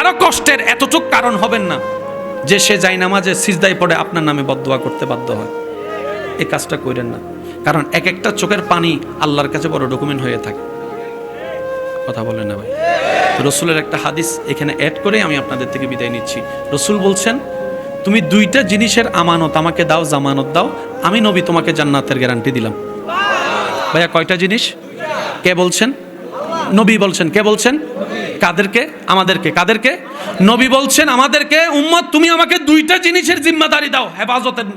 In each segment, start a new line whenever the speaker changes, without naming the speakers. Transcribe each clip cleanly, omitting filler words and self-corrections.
কারো কষ্টের এতটুক কারণ হবেন না যে সে জায়নামাজে সিজদায় পড়ে আপনার নামে বদদুয়া করতে বাধ্য হয়। এই কাজটা করেন না, কারণ এক একটা চোখের পানি আল্লাহর কাছে বড় ডকুমেন্ট হয়ে থাকে। কথা বলেন না ভাই? রসুলের একটা হাদিস এখানে অ্যাড করে আমি আপনাদের থেকে বিদায় নিচ্ছি। রসুল বলছেন, তুমি দুইটা জিনিসের আমানত আমাকে দাও, জামানত দাও, আমি নবী তোমাকে জান্নাতের গ্যারান্টি দিলাম। ভাইয়া কয়টা জিনিস? কে বলছেন? নবী বলছেন। কে বলছেন? কাদেরকে? আমাদেরকে। কাদেরকে? নবী বলছেন আমাদেরকে, উম্মত তুমি আমাকে দুইটা জিনিসের জিম্মাদারি দাও, হেফাজতের,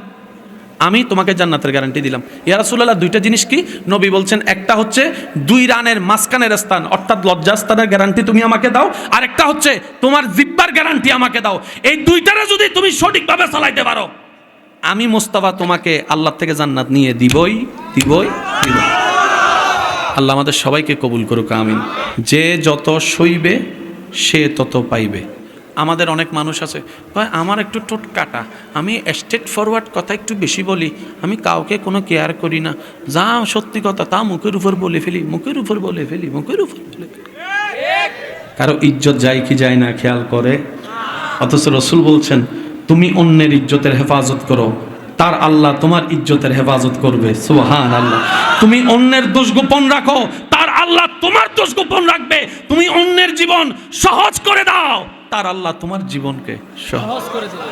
আমি তোমাকে জান্নাতের গ্যারান্টি দিলাম। ইয়া রাসূলুল্লাহ দুইটা জিনিস কি? নবী বলছেন একটা হচ্ছে দুই রানের মাঝখানের স্থান অর্থাৎ লজ্জাস্থানের গ্যারান্টি তুমি আমাকে দাও, আর একটা হচ্ছে তোমার জিব্বার গ্যারান্টি আমাকে দাও। এই দুইটারে যদি তুমি সঠিকভাবে চালাইতে পারো, আমি মুস্তাফা তোমাকে আল্লাহ থেকে জান্নাত নিয়ে দিবই দিবই দিব। আল্লাহ আমাদের সবাইকে কবুল করুক, আমিন। যে যত সইবে সে তত পাইবে। আমাদের অনেক মানুষ আছে, আমার একটু ঠোঁট কাটা, আমি স্ট্রেট ফরওয়ার্ড কথা একটু বেশি বলি, আমি কাউকে কোনো কেয়ার করি না, যা সত্যি কথা তা মুখের উপর বলে ফেলি, মুখের উপর বলে ফেলি, মুখের উপর বলে ফেলি। কারো ইজ্জত যায় কি যায় না খেয়াল করে। অথচ রসুল বলছেন, তুমি অন্যের ইজ্জতের হেফাজত করো, তার আল্লাহ তোমার ইজ্জতের হেফাজত করবে। সুবহানাল্লাহ। তুমি অন্যের দোষ গোপন রাখো, তার আল্লাহ তোমার দোষ গোপন রাখবে। তুমি অন্যের জীবন সহজ করে দাও, তার আল্লাহ তোমার জীবনকে সহজ করে দেবে।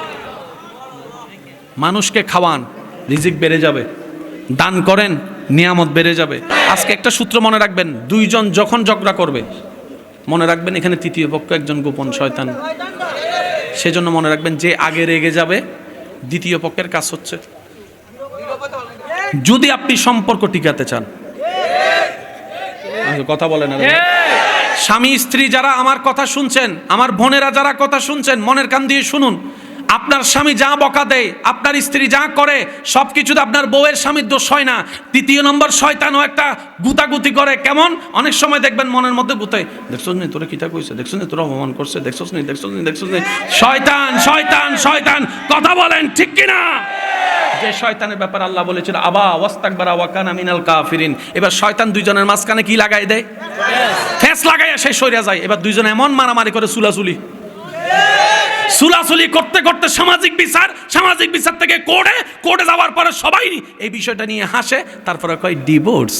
মানুষকে খাওয়ান, রিজিক বেড়ে যাবে। দান করেন, নিয়ামত বেড়ে যাবে। আজকে একটা সূত্র মনে রাখবেন, দুইজন যখন ঝগড়া করবে, মনে রাখবেন এখানে তৃতীয় পক্ষ একজন গোপন শয়তান। সেজন্য মনে রাখবেন, যে আগে রেগে যাবে দ্বিতীয় পক্ষের কাজ হচ্ছে। যদি আপনি সম্পর্ক টিকাতে চান, কথা বলেন না, স্বামী স্ত্রী যারা আমার কথা শুনছেন, আমার বোনেরা যারা কথা শুনছেন, মনের কান দিয়ে শুনুন। আপনার স্বামী যা বকা দেয়, আপনার স্ত্রী যা করে, সব কিছুতে আপনার বউয়ের স্বামীর দোষ হয় না। তৃতীয় নম্বর শয়তানও একটা গুতাগুতি করে। কেমন? অনেক সময় দেখবেন মনের মধ্যে গুতায়, দেখছস নি তোরা কিটা কইছে, দেখছস নি তোরা অপমান করছে, দেখছস নি, দেখছস নি, দেখছস নি। শয়তান শয়তান শয়তান। কথা বলেন ঠিক কিনা? যে শয়তানের ব্যাপার আল্লাহ বলেছিল, আবা ওয়াস্তাকবারা ওয়া কানা মিনাল কাফিরিন। এবার শয়তান দুইজনের মাঝখানে কি লাগাই দেয়? ফেস লাগাইয়া সে সইরা যায়। এবার দুইজন এমন মারামারি করে, সুলাসুলি সুলাসুলি করতে করতে সামাজিক বিচার থেকে কোর্টে যাওয়ার পরে সবাই এই বিষয়টা নিয়ে হাসে, তারপরে কয় ডিভোর্স।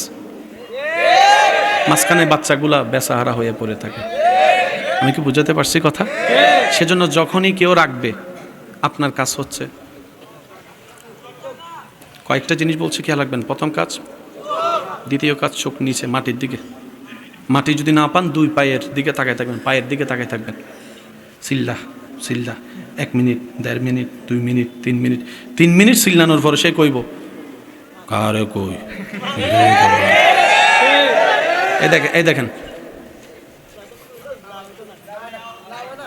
মাঝখানে বাচ্চাগুলা বেচাহারা হয়ে পড়ে থাকে। আমি কি বুঝাতে পারছি কথা? সেজন্য যখনই কেউ রাখবে, আপনার কাজ হচ্ছে কয়েকটা জিনিস বলছি, খেয়াল রাখবেন। প্রথম কাজ, দ্বিতীয় কাজ চোখ নিচে মাটির দিকে। মাটি যদি না পান, দুই পায়ের দিকে তাকায় থাকবেন, পায়ের দিকে তাকায় থাকবেন। সিল্লা সিল্লা 1 minute, 1.5 minute, 2 minute, 3 minute. 3 minute সিল্লানোর পরে সে কইব, কারে কই? এই দেখেন,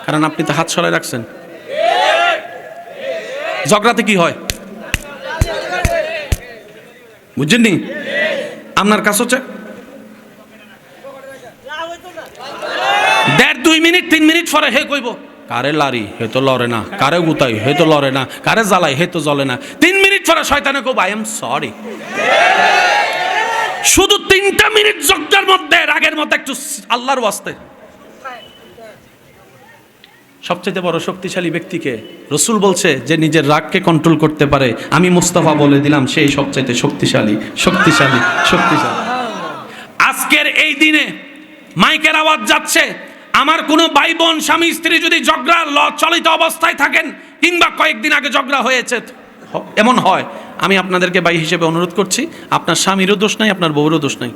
কারণ আপনি তো হাত সরাই রাখছেন। ঝগড়াতে কি হয় বুঝছেন নি? আপনার কাজ হচ্ছে 1.5-2 মিনিট 3 মিনিট পরে হে কইব, কারে লারি হে তো লড়ে না, কারে গুতাই হে তো লড়ে না, কারে জ্বালাই হে তো জ্বলে না। 3 মিনিট পরে শয়তানে কইব, আই এম সরি। শুধু 3টা মিনিট ঝগড়ার মধ্যে, রাগের মধ্যে একটু আল্লাহর ওয়াস্তে। সবচেয়ে বড় শক্তিশালী ব্যক্তিকে রসুল বলছে, যে নিজের রাগকে কন্ট্রোল করতে পারে, আমি মুস্তাফা বলে দিলাম সেই সবচেয়ে শক্তিশালী। আজকের এই দিনে মাইকের আওয়াজ যাচ্ছে, আমার কোনো ভাই বোন স্বামী স্ত্রী যদি ঝগড়া চলিত অবস্থায় থাকেন, কিংবা কয়েকদিন আগে ঝগড়া হয়েছে, এমন হয়, আমি আপনাদেরকে ভাই হিসেবে অনুরোধ করছি, আপনার স্বামীরও দোষ নাই, আপনার বউরও দোষ নাই।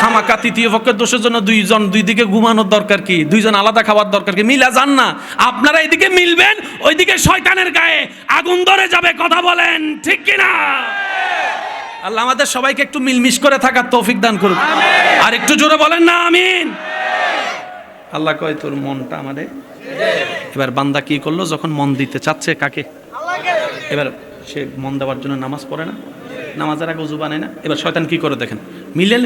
খামাকা তৃতীয় পক্ষের দোষের জন্য দুই দিকে ঘুমানোর দরকার কি? দুইজন আলাদা খাওয়ার দরকার কি? মিলা যান না। আপনারা এইদিকে মিলবেন, ওইদিকে শয়তানের গায়ে আগুন ধরে যাবে। কথা বলেন ঠিক কিনা? আল্লাহ আমাদের সবাইকে একটু মিলমিশ করে থাকার তৌফিক দান করুন। আর একটু জোরে বলেন না আমিন। আল্লাহ কয়, তোর মনটা আমাদের। এবার বান্দা কি করলো? যখন মন দিতে চাচ্ছে কাকে? এবার সে মন দেওয়ার জন্য নামাজ পড়ে না, নামাজের আগে ওযু বানায় না। এবার শয়তান কি করে দেখেন,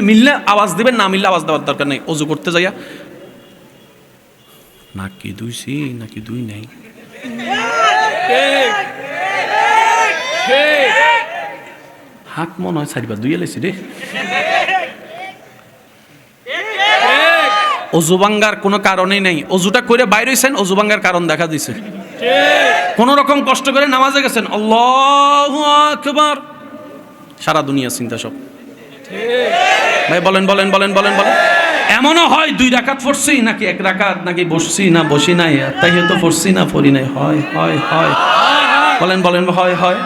মিললে আওয়াজ দিবেন, না মিললে আওয়াজ দেওয়ার দরকার নেই। ওযু করতে যাইয়া নাকি দুইছি নাকি দুই নাই, হাত মনে হয় 4 বার দুই এলেছি রে। অজু ভাঙ্গার কোনো কারণই নেই। অজুটা করে বাইরে হইছেন, অজু ভাঙ্গার কারণ দেখা দিছে। কোন রকম কষ্ট করে নামাজে গেছেন, আল্লাহু আকবার, সারা দুনিয়া চিন্তা সব। ভাই বলেন বলেন বলেন বলেন বলেন। এমনও হয় 2 রাকাত পড়ছি নাকি 1 রাকাত, নাকি বসছি না বসি নাই, তাহিয়াত পড়ছি না পড়ি নাই, হয় হয় হয়, বলেন বলেন, হয় হয়।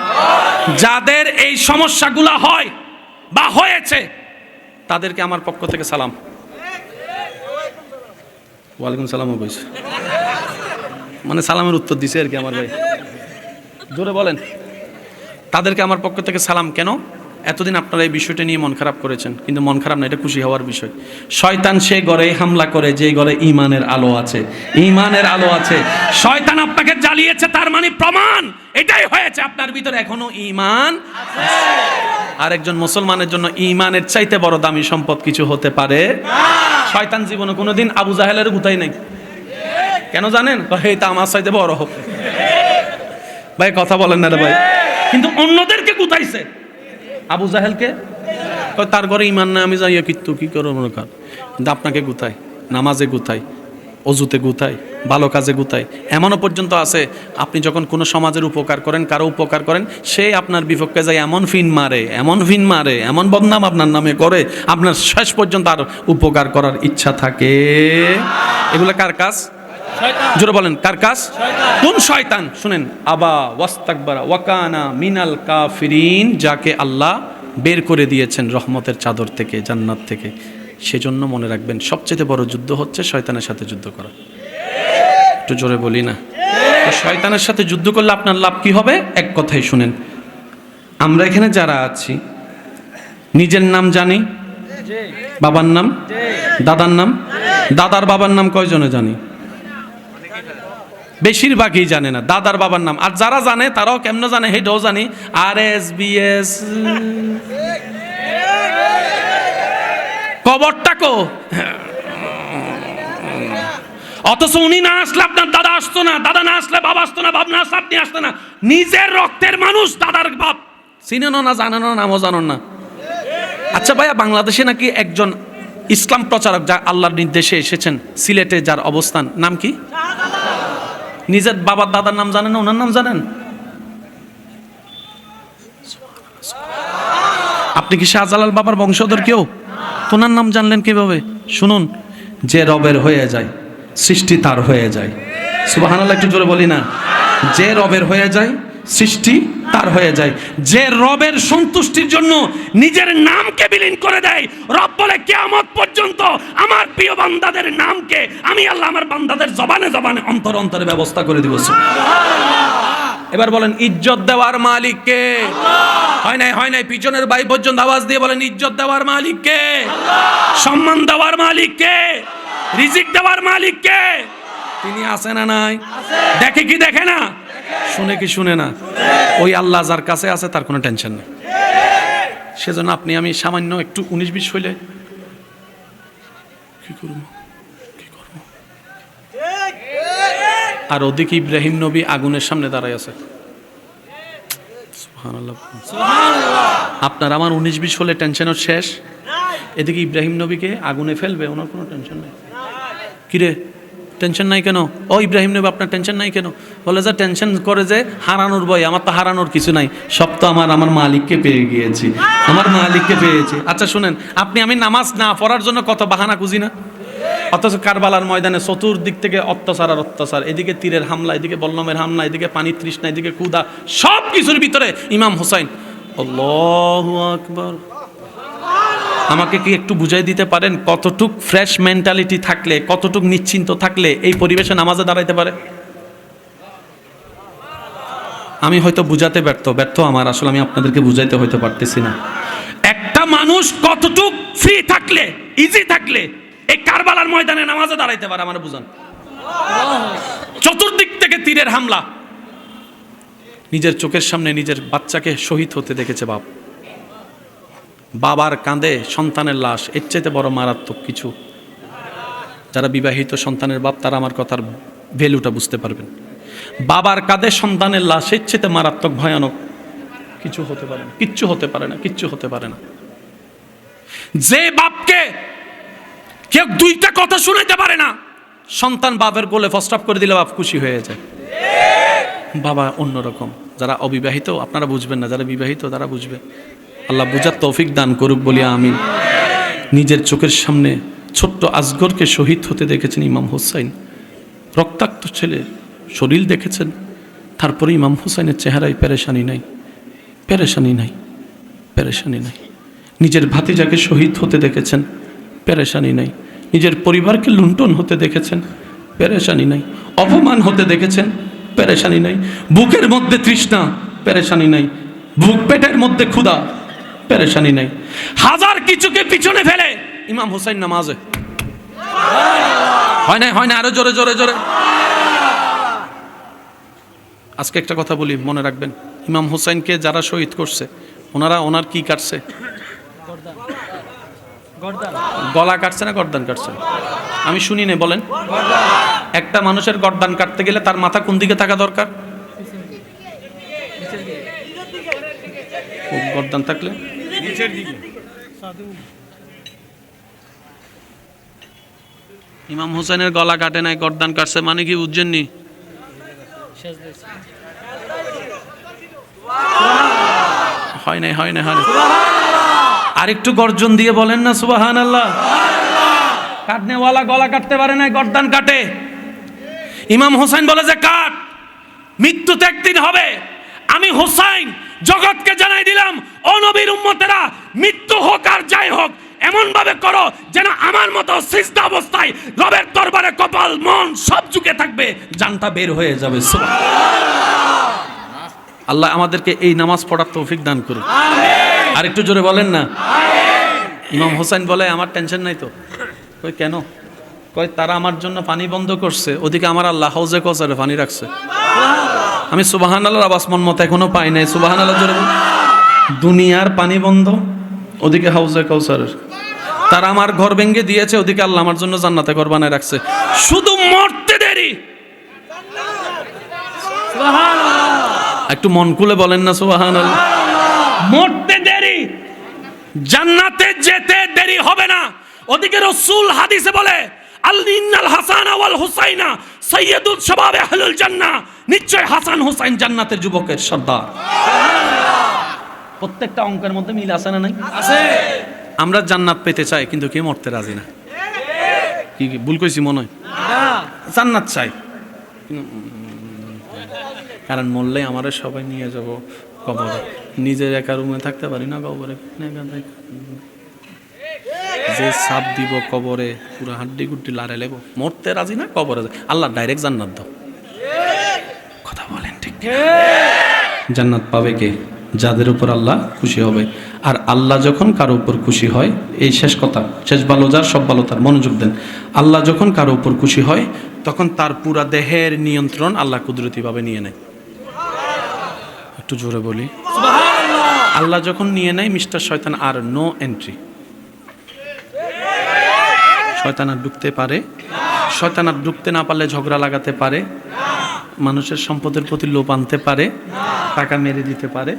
যাদের এই সমস্যাগুলো হয় বা হয়েছে তাদেরকে আমার পক্ষ থেকে সালাম। ওয়ালাইকুম সালামও কইছে, মানে সালামের উত্তর দিছে আর কি আমার ভাই, জোরে বলেন। তাদেরকে আমার পক্ষ থেকে সালাম। কেন? এতদিন আপনারা এই বিষয়টা নিয়ে মন খারাপ করেছেন, কিন্তু মন খারাপ না, এটা খুশি হওয়ার বিষয়। শয়তান সে ঘরে হামলা করে যে ঘরে ঈমানের আলো আছে, ঈমানের আলো আছে। শয়তান আপনাকে জ্বালিয়েছে, তার মানে প্রমাণ এটাই হয়েছে আপনার ভিতরে এখনো ঈমান আছে। আর একজন মুসলমানের জন্য ঈমানের চাইতে বড় দামি সম্পদ কিছু হতে পারে না। শয়তান জীবনে কোনোদিন আবু জাহেলের গুতাই নাই। কেন জানেন? এটা আমার চাইতে বড় হোক। ভাই কথা বলেন না রে ভাই। কিন্তু অন্যদেরকে গুতাইছে। আবু জাহেলকে তার ঘরে ঈমান না, আমি যাইয়া কিন্তু কি করব মনে কর, কিন্তু আপনাকে গুতাই, নামাজে গুতাই, অজুতে গুতাই, ভালো কাজে গুতাই। এমনও পর্যন্ত আছে, আপনি যখন কোনো সমাজের উপকার করেন, কারো উপকার করেন, সে আপনার বিপক্ষে যায় এমন ফিন মারে, এমন ফিন মারে, এমন বদনাম আপনার নামে করে, আপনার শেষ পর্যন্ত আর উপকার করার ইচ্ছা থাকে। এগুলো কার কাজ? জোরে বলেন, কার কাজ? কোন শয়তান? শুনেন, আবা ওয়াস্তাকবারা ওয়াকানা মিনাল কাফিরিন, যাকে আল্লাহ বের করে দিয়েছেন রহমতের চাদর থেকে, জান্নাত থেকে। সেজন্য মনে রাখবেন, সবচেয়ে বড় যুদ্ধ হচ্ছে শয়তানের সাথে যুদ্ধ করা। একটু জোরে বলি না? শয়তানের সাথে যুদ্ধ করলে আপনার লাভ কি হবে? এক কথাই শুনেন, আমরা এখানে যারা আছি নিজের নাম জানি, বাবার নাম, দাদার নাম, দাদার বাবার নাম কয়জনে জানি? বেশিরভাগই জানে না দাদার বাবার নাম। আর যারা জানে তারাও কেমনে জানে, হেটাও জানি, RSBS কবরটা কো। অথচ উনি না আসলে আপনার দাদা আসতো না, দাদা না আসলে বাবা আসতো না, বাপ না আসলে আপনি আসতো না। নিজের রক্তের মানুষ দাদার বাপ চিনেন না, জানেন না, নামও জানেন না। আচ্ছা ভাইয়া, বাংলাদেশে নাকি একজন ইসলাম প্রচারক, যা আল্লাহর নির্দেশে এসেছেন, সিলেটে যার অবস্থান, নাম কি? নিজের বাবার দাদার নাম জানেন না, ওনার নাম জানেন? আপনি কি শাহজালাল বাবার বংশধর কেউ? ওনার নাম জানলেন কিভাবে? শুনুন, যে রবের হয়ে যায় সৃষ্টি তার হয়ে যায়। সুবহানাল্লাহ, একটু জোরে বলি না? যে রবের হয়ে যায় সৃষ্টি তার হয়ে যায়। যে রবের সন্তুষ্টির জন্য নিজের নামকে বিলীন করে দেয়, রব বলে কিয়ামত পর্যন্ত আমার প্রিয় বান্দাদের নামকে আমি আল্লাহ আমার বান্দাদের জবানে জবানে অন্তর অন্তরে ব্যবস্থা করে দিব। এবার বলেন, ইজ্জত দেওয়ার মালিক কে? হয় নাই, হয় নাই, পিছনের ভাই পর্যন্ত আওয়াজ দিয়ে বলেন, ইজ্জত দেওয়ার মালিক কে? সম্মান দেওয়ার মালিক কে? রিজিক দেওয়ার মালিক কে? তিনি আছে না নাই? দেখে কি দেখে না? শুনে কি শুনে না? ওই আল্লাহ যার কাছে আছে তার কোনো টেনশন নেই। সেজন্য আপনি আমি সামান্য একটু 19-20 হইলে কি করব কি করব, আর ওদিকে ইব্রাহিম নবী আগুনের সামনে দাঁড়ায় আছে। সুবহানাল্লাহ, সুবহানাল্লাহ। আপনার আমার 19-20 হলে টেনশনও শেষ, এদিকে ইব্রাহিম নবীকে আগুনে ফেলবে, ওনার কোনো টেনশন নেই। কিরে টেনশন নাই কেন? ও ইব্রাহিম নবী, আপনার টেনশন নাই কেন? বলে যে টেনশন করে যে হারানোর ভয়। আমার তো হারানোর কিছু নাই, সব তো আমার মালিককে পেয়ে গিয়েছি, আমার মালিককে পেয়েছি। আচ্ছা শুনেন, আপনি আমি নামাজ না পড়ার জন্য কত বাহানা খুঁজি না, অথচ কারবালার ময়দানে চতুর্দিক থেকে অত্যাচার আর অত্যাচার, এদিকে তীরের হামলা, এদিকে বল্লমের হামলা, এদিকে পানির তৃষ্ণা, এদিকে ক্ষুধা, সব কিছুর ভিতরে ইমাম হোসাইন, আল্লাহু আকবার। আমাকে কি একটু বুঝাই দিতে পারেন কতটুক ফ্রেশ মেন্টালিটি থাকলে, কতটুক নিশ্চিন্ত থাকলে এই পরিবেশে নামাজে দাঁড়াইতে পারে? আমি হয়তো বুঝাতে ব্যর্থ আমার, আসলে আমি আপনাদেরকে বুঝাইতে হয়তো পারতেছি না। একটা মানুষ কতটুক ফ্রি থাকলে, ইজি থাকলে এই কারবালার ময়দানে নামাজে দাঁড়াইতে পারে, আমার বুঝান। চতুর্দিক থেকে তীরের হামলা, নিজের চোখের সামনে নিজের বাচ্চাকে শহীদ হতে দেখেছে বাপ, বাবার কাঁধে সন্তানের লাশ, এর চাইতে বড় মারাত্মক কিছু। যারা বিবাহিত সন্তানের বাপ, তারা আমার কথার ভ্যালুটা বুঝতে পারবেন। বাবার কাঁধে সন্তানের লাশ, এর চাইতে মারাত্মক ভয়ানক কিছু হতে পারে না, কিচ্ছু হতে পারে না, কিচ্ছু হতে পারে না। যে বাপকে কেউ দুইটা কথা শুনাইতে পারে না। সন্তান বাপের কোলে প্রস্রাব করে দিলে বাপ খুশি হয়ে যায়। বাবা অন্যরকম। যারা অবিবাহিত আপনারা বুঝবেন না, যারা বিবাহিত তারা বুঝবে। আল্লাহ বুঝার তৌফিক দান করুক বলি আমিন। নিজের চোখের সামনে ছোট্ট আসগরকে শহীদ হতে দেখেছেন ইমাম হুসাইন। রক্তাক্ত ছেলে, শরীর দেখেছেন। তারপরে ইমাম হুসাইনের চেহারায় পেরেশানি নাই, পেরেশানি নাই, পেরেশানি নাই। নিজের ভাতিজাকে শহীদ হতে দেখেছেন, পেরেশানি নাই। নিজের পরিবারকে লুণ্ঠন হতে দেখেছেন, পেরেশানি নাই। অপমান হতে দেখেছেন, পেরেশানি নাই। বুকের মধ্যে তৃষ্ণা, পেরেশানি নাই। বুক পেটের মধ্যে ক্ষুধা, পেরেশানি নাই। হাজার কিছুকে পিছনে ফেলে ইমাম হুসাইন নামাজে। হয় না, হয় না, আরো জোরে জোরে জোরে। আজকে একটা কথা বলি, মনে রাখবেন, ইমাম হুসাইনকে যারা শহীদ করছে ওনার কি কাটছে? গলা কাটছে না গর্দান কাটছে? আমি শুনি না, বলেন। একটা মানুষের গর্দান কাটতে গেলে তার মাথা কোন দিকে থাকা দরকার? গর্দান থাকলে নিচের দিকে। ইমাম হুসাইনের গলা কাটে নাই, গর্দান কাটছে, মানে কি বুঝছেননি? হয় নাই, হয় নাই, হয় নাই। আর একটু গর্জন দিয়ে বলেন না সুবহানাল্লাহ। কাটনেওয়ালা গলা কাটতে পারে না, গর্দান কাটে। ইমাম হুসাইন বলে যে কাট, মৃত্যু তো একদিন হবে। আমি হুসাইন জগৎকে জানাই দিলাম, ও নবীর উম্মতেরা, মৃত্যু হোক আর যাই হোক এমন ভাবে করো যেন আমার মতো সিজদা অবস্থায় রবের দরবারে কপাল মন সব ঝুঁকে থাকবে, জানটা বের হয়ে যাবে। সুবহানাল্লাহ। আল্লাহ আমাদেরকে এই নামাজ পড়ার তৌফিক দান করুন। আমিন। আর একটু জোরে বলেন না আমিন। ইমাম হুসাইন বলে আমার টেনশন নাই তো। কই কেন? কই তারা আমার জন্য পানি বন্ধ করছে, ওদিকে আমার আল্লাহ হাউজে কাউসারে পানি রাখছে। আমি সুবহানাল্লাহর আওয়াজ মন মতো এখনো পাই নাই। সুবহানাল্লাহ জোরে। দুনিয়ার পানি বন্ধ, ওদিকে হাউজে কাউসারের। তারা আমার ঘর ভেঙে দিয়েছে, ওদিকে আল্লাহ আমার জন্য জান্নাতে ঘর বানায় রাখছে। শুধু মরতে দেরি। সুবহানাল্লাহ। একটু মন খুলে বলেন না সুবহানাল্লাহ। মরতে দেরি, জান্নাতে যেতে দেরি হবে না। ওদিকে রাসূল হাদিসে বলে আল-ইন্নাল হাসান ওয়াল হুসাইনা সাইয়্যিদুল শাবাব আহলুল জান্নাহ। নিশ্চয় হাসান হুসাইন জান্নাতের যুবকের সর্দার। প্রত্যেকটা অঙ্কের মধ্যে মিল আছে না? নাই আছে। আমরা জান্নাত পেতে চাই কিন্তু কে মরতে রাজি না। কি ভুল কইছি মনে হয়? না, জান্নাত চাই, কারণ মরলে আমারে সবাই নিয়ে যাব কবরে। নিজের একা রুমে থাকতে পারি না কবরে। যে সাপ দিব কবরে, পুরো হাড্ডি গুড্ডি লারে লেব। মরতে রাজি না, কবরে আল্লাহ ডাইরেক্ট জান্নাত দাও। কথা বলেন ঠিক? জান্নাত পাবে কে? যাদের উপর আল্লাহ খুশি হবে। আর আল্লাহ যখন কারো উপর খুশি হয়, এই শেষ কথা, শেষ ভালো যার সব ভালো তার, মনোযোগ দেন। আল্লাহ যখন কারো উপর খুশি হয় তখন তার পুরা দেহের নিয়ন্ত্রণ আল্লাহ কুদরতিভাবে নিয়ে নেয়। একটু জোরে বলি সুবহানাল্লাহ। আল্লাহ যখন নিয়ে নেয় মিস্টার শয়তান আর নো এন্ট্রি। শয়তান আর ঢুকতে পারে? শয়তান আর ঢুকতে না পারলে ঝগড়া লাগাতে পারে, মানুষের সম্পদের প্রতি লোভ আনতে পারে, টাকা মেরে দিতে পারে।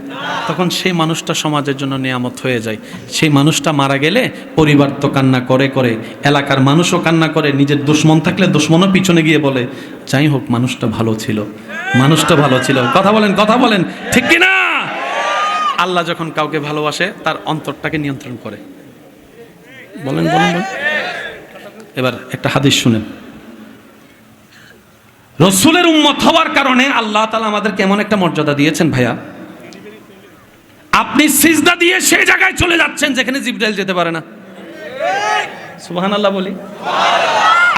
তখন সেই মানুষটা সমাজের জন্য নিয়ামত হয়ে যায়। সেই মানুষটা মারা গেলে পরিবার তো কান্না করে করে, এলাকার মানুষও কান্না করে, নিজের দুশ্মন থাকলে দুশ্মনও পিছনে গিয়ে বলে যাই হোক মানুষটা ভালো ছিল, মানুষটা ভালো ছিল। কথা বলেন, কথা বলেন, ঠিক কি না? আল্লাহ যখন কাউকে ভালোবাসে তার অন্তরটাকে নিয়ন্ত্রণ করে। বলেন বলেন বলেন। এবার একটা হাদিস শুনেন। রসুলের উম্মত হওয়ার কারণে আল্লাহ তাআলা আমাদের কেমন একটা মর্যাদা দিয়েছেন ভাইয়া। আপনি সিজদা দিয়ে সেই জায়গায় চলে যাচ্ছেন যেখানে জিবরাইল যেতে পারে না। সুবহানাল্লাহ বলি।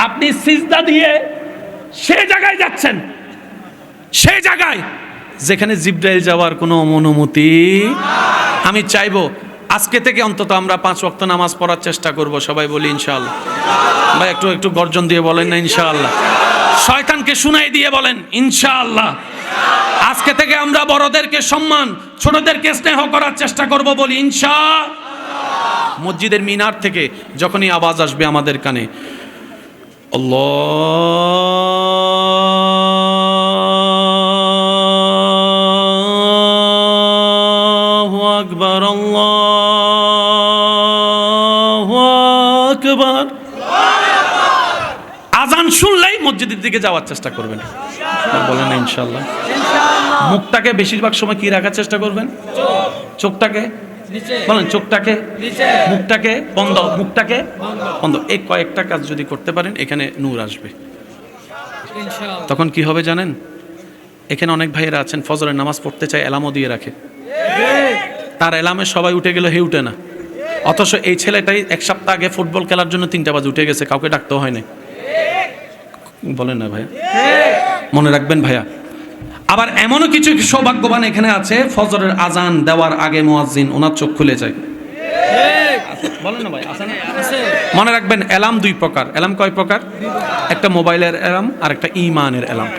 আপনি সিজদা দিয়ে সেই জায়গায় যাচ্ছেন, সেই জায়গায় যেখানে জিবরাইল যাওয়ার কোনো অনুমতি। আমি চাইবো আজকে থেকে অন্তত আমরা 5 ওয়াক্ত নামাজ পড়ার চেষ্টা করব। সবাই বলি ইনশাআল্লাহ। ভাই একটু একটু গর্জন দিয়ে বলেন না ইনশাআল্লাহ। শয়তানকে শুনাই দিয়ে বলেন ইনশাআল্লাহ। আজকে থেকে আমরা বড়দেরকে সম্মান, ছোটদেরকে স্নেহ করার চেষ্টা করব, বলি ইনশাআল্লাহ। মসজিদের মিনার থেকে যখনই আওয়াজ আসবে আমাদের কানে আল্লাহু আকবার, আল্লাহু আকবার। নবীর দিকে যাওয়ার চেষ্টা করবেন। বলেন না ইনশাআল্লাহ। মুখটাকে বেশিরভাগ সময় কি রাখার চেষ্টা করবেন? চোখটাকে বলেন, চোখটাকে, মুখটাকে বন্ধ, মুখটাকে বন্ধ। এই কয়েকটা কাজ যদি করতে পারেন এখানে নূর আসবে। তখন কি হবে জানেন? এখানে অনেক ভাইয়েরা আছেন ফজরের নামাজ পড়তে চায়, অ্যালার্মও দিয়ে রাখে, তার অ্যালার্মে সবাই উঠে গেল, হে উঠে না। অথচ এই ছেলেটাই এক সপ্তাহ আগে ফুটবল খেলার জন্য 3টা বাজে উঠে গেছে, কাউকে ডাকতেও হয় না। বলেন না ভাইয়া? মনে রাখবেন ভাইয়া। আবার এমনও কিছু সৌভাগ্যবান এখানে আছে, ফজরের আজান দেওয়ার আগে মুয়াজ্জিন ওনার চোখ খুলে যায়। বলেন না ভাই, আছে না? মনে রাখবেন, অ্যালার্ম 2 প্রকার। অ্যালার্ম কয় প্রকার? একটা মোবাইলের অ্যালার্ম আর একটা ঈমানের অ্যালার্ম।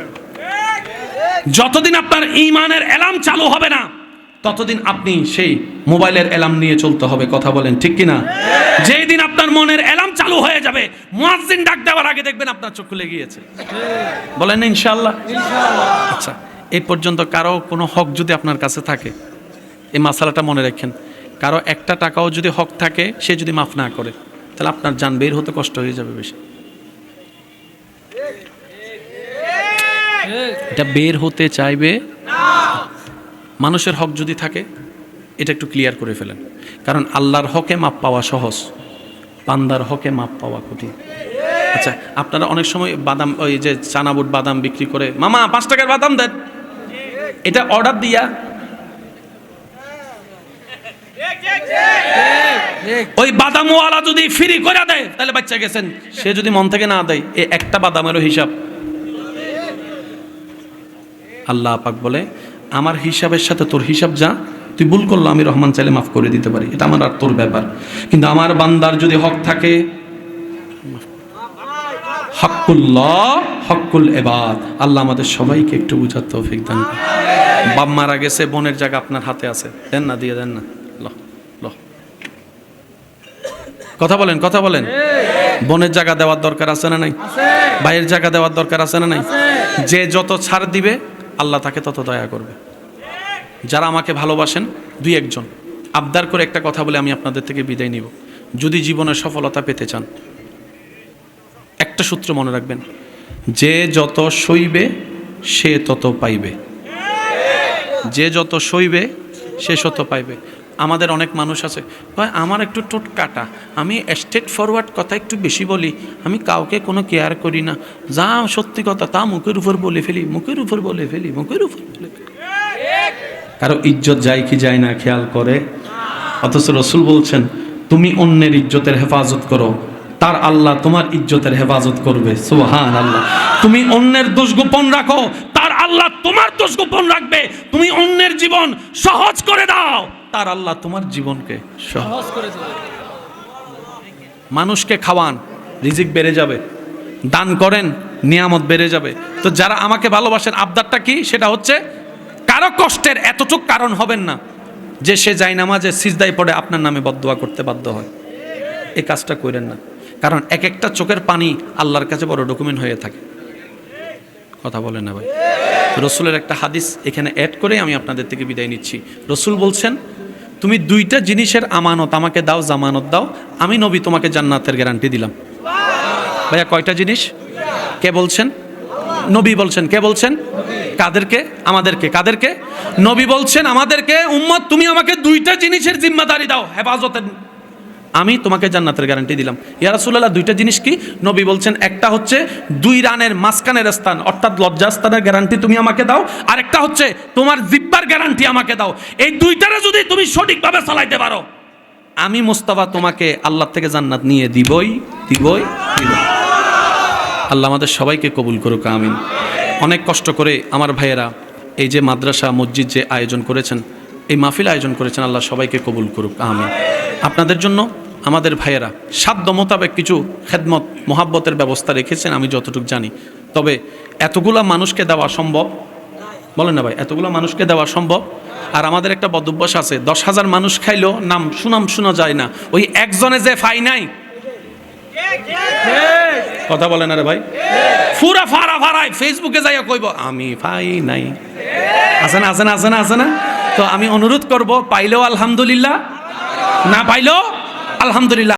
যতদিন আপনার ঈমানের অ্যালার্ম চালু হবে না ততদিন আপনি সেই মোবাইলের অ্যালার্ম নিয়ে চলতে হবে। কথা বলেন ঠিক কিনা? যেই দিন আপনার মনের অ্যালার্ম চালু হয়ে যাবে, মুয়াজ্জিন ডাক দেওয়ার আগে দেখবেন আপনার চোখ খুলে গিয়েছে। বলেন না ইনশাআল্লাহ? আচ্ছা, এই পর্যন্ত কারো কোনো হক যদি আপনার কাছে থাকে, এই মাসালাটা মনে রাখেন, কারো একটা টাকাও যদি হক থাকে, সে যদি মাফ না করে, তাহলে আপনার জান বের হতে কষ্ট হয়ে যাবে বেশি। এটা বের হতে চাইবে না। মানুষের হক যদি থাকে, এটা একটু ক্লিয়ার করে ফেলেন, কারণ আল্লাহর হকে মাপ পাওয়া সহজ, বান্দার হকে মাপ পাওয়া কঠিন। আচ্ছা, আপনারা অনেক সময় বাদাম, ওই যে চানাবুট বাদাম বিক্রি করে, মামা 5 টাকার বাদাম দেন, এটা অর্ডার দিয়া ওই বাদামওয়ালা যদি ফ্রি করে দেয় তাহলে বাচ্চা গেছেন। সে যদি মন থেকে না দেয়, এই একটা বাদামেরও হিসাব। আল্লাহ পাক বলে, আমার হিসাবের সাথে তোর হিসাব যা, তুই ভুল করলো, আমি রহমান চাইলে মাফ করে দিতে পারি, এটা আমার আর তোর ব্যাপার। কিন্তু আমার বান্দার যদি হক থাকে, হকুল্লাহ হকুল ইবাদ, আল্লাহ আমাদের সবাইকে একটু বুঝার তৌফিক দান করুন। বাপ মারা গেছে, বোনের জায়গা আপনার হাতে আছে, দেন না, দিয়ে দেন না। কথা বলেন, কথা বলেন। বোনের জায়গা দেওয়ার দরকার আছে না নাই? ভাইয়ের জায়গা দেওয়ার দরকার আছে না নাই? যে যত ছাড় দিবে আল্লাহ তাকে তত দয়া করবে। যারা আমাকে ভালোবাসেন, 2-1 জন আবদার করে একটা কথা বলে আমি আপনাদের থেকে বিদায় নিব। যদি জীবনে সফলতা পেতে চান, একটা সূত্র মনে রাখবেন, যে যত সইবে সে তত পাইবে। যে যত সইবে সে তত পাইবে। আমাদের অনেক মানুষ আছে, ভাই আমার একটু টোট কাটা, আমি স্ট্রেট ফরওয়ার্ড কথা একটু বেশি বলি, আমি কাউকে কোনো কেয়ার করি না, যা সত্যি কথা তা মুখের উপর বলে ফেলি, মুখের উপর বলে ফেলি, মুখের উপর বলে ফেলি। কারো ইজ্জত যায় কি যায় না খেয়াল করে। অথচ রসুল বলছেন, তুমি অন্যের ইজ্জতের হেফাজত করো, তার আল্লাহ তোমার ইজ্জতের হেফাজত করবে। সুবহানাল্লাহ। তুমি অন্যের দোষ গোপন রাখো, তার আল্লাহ তোমার দোষ গোপন রাখবে। তুমি অন্যের জীবন সহজ করে দাও, তার আল্লাহ তোমার জীবনকে সহজ করে দেবে। মানুষকে খাওয়ান, রিজিক বেড়ে যাবে। দান করেন, নিয়ামত বেড়ে যাবে। তো যারা আমাকে ভালোবাসেন, আবদারটা কি? সেটা হচ্ছে, কারো কষ্টের এতটুক কারণ হবেন না যে সে জায়নামাজে সিজদায় পড়ে আপনার নামে বদদুয়া করতে বাধ্য হয়। এই কাজটা করেন না, কারণ এক একটা চোখের পানি আল্লাহর কাছে বড় ডকুমেন্ট হয়ে থাকে। কথা বলেন না ভাই? রসুলের একটা হাদিস এখানে অ্যাড করে আমি আপনাদের থেকে বিদায় নিচ্ছি। রসুল বলছেন, তুমি 2টা জিনিসের আমানত আমাকে দাও, জামানত দাও, আমি নবী তোমাকে জান্নাতের গ্যারান্টি দিলাম। ভাইয়া কয়টা জিনিস? কে বলছেন? নবী বলছেন। কে বলছেন? কাদেরকে? আমাদেরকে। কাদেরকে? নবী বলছেন আমাদেরকে, উম্মত তুমি আমাকে 2টা জিনিসের জিম্মাদারি দাও, হেফাজতের, আমি তোমাকে জান্নাতের গ্যারান্টি দিলাম। ইয়া রাসূলুল্লাহ, 2টা জিনিস কি? নবী বলছেন, একটা হচ্ছে 2 রানের মাঝখানের স্থান, অর্থাৎ লজ্জাস্থানের গ্যারান্টি তুমি আমাকে দাও, আর একটা হচ্ছে তোমার জিব্বার গ্যারান্টি আমাকে দাও। এই 2টারে যদি তুমি সঠিকভাবে চালাইতে পারো, আমি মুস্তাফা তোমাকে আল্লাহ থেকে জান্নাত নিয়ে দিবই। আল্লাহ আমাদের সবাইকে কবুল করুক, আমিন। অনেক কষ্ট করে আমার ভাইয়েরা এই যে মাদ্রাসা মসজিদ যে আয়োজন করেছেন, এই মাহফিল আয়োজন করেছেন, আল্লাহ সবাইকে কবুল করুক, আমিন। আপনাদের জন্য আমাদের ভাইয়েরা সাধ্য মোতাবেক কিছু খেদমত মোহাব্বতের ব্যবস্থা রেখেছেন, আমি যতটুকু জানি। তবে এতগুলা মানুষকে দেওয়া সম্ভব? বলেন না ভাই, এতগুলো মানুষকে দেওয়া সম্ভব? আর আমাদের একটা বদভ্যাস আছে, 10,000 মানুষ খাইলেও সুনাম শোনা যায় না, ওই একজনে যে ফাই নাই। কথা বলেন আরে ভাই, পুরা ফারাই ফেসবুকে যাইয়া কইব আমি ফাই নাই। আছে না, আছে না, আছে না, আছে না? তো আমি অনুরোধ করব, পাইলেও আলহামদুলিল্লাহ, না পাইলেও আলহামদুলিল্লাহ।